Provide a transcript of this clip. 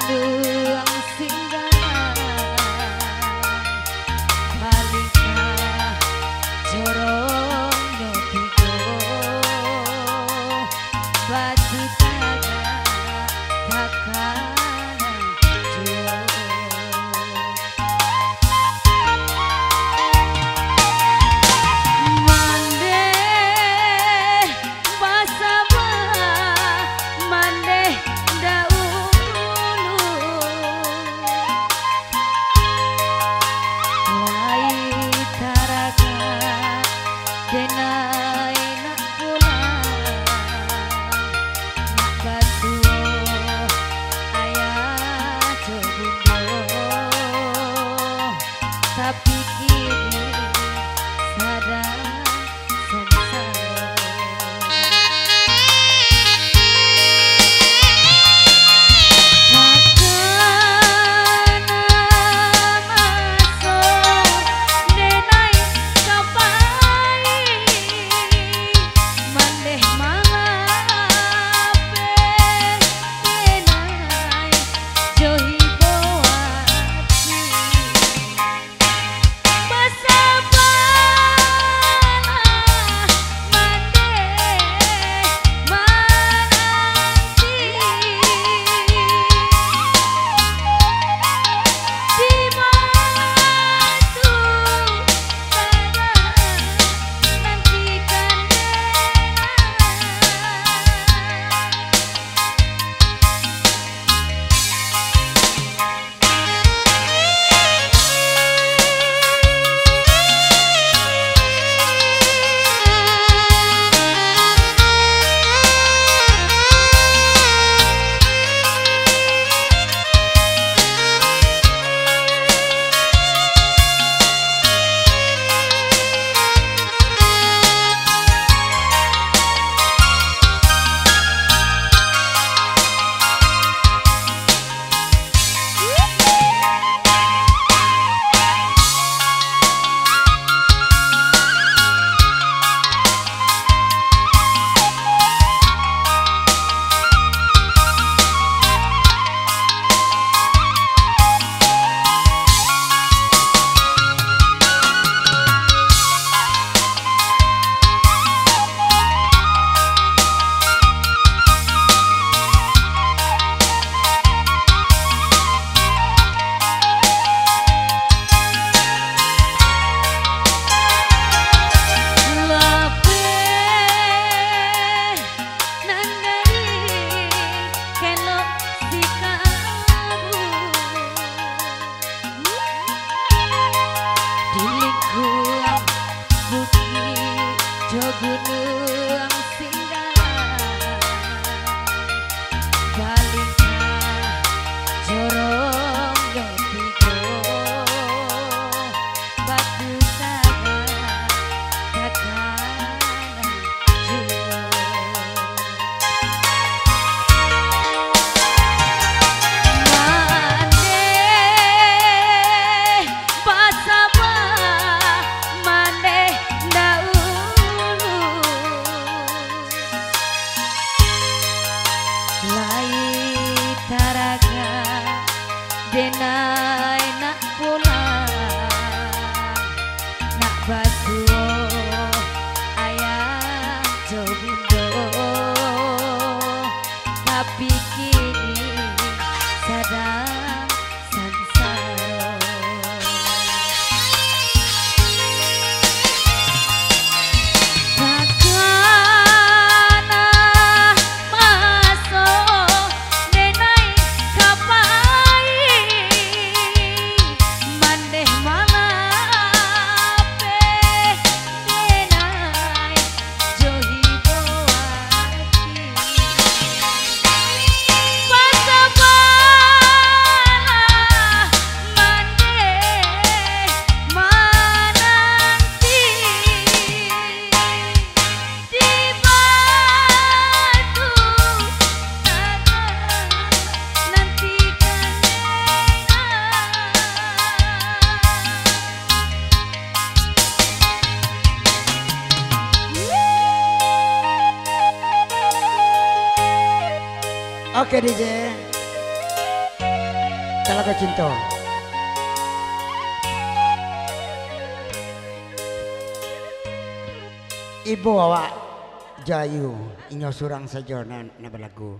gunung singgalan balikah jorong nyotiko batu tada takkan jual tapi kini sadar sengsara takkan masuk denai kapai mandeh mangape denai johi gunung singgalan balikah jorong nyotiko batu tada takkan jual mandeh basaba mandeh denai nak pulang nak basuo ayah jobundo tapi kini sadar sansaro takkan masuk denai kapai mandeh mangape denai johi boati pasabala mandeh mananti di batu nantikan Oke DJ. Talaga cinta. Ibu awak Jayu inyo surang saja na balagu.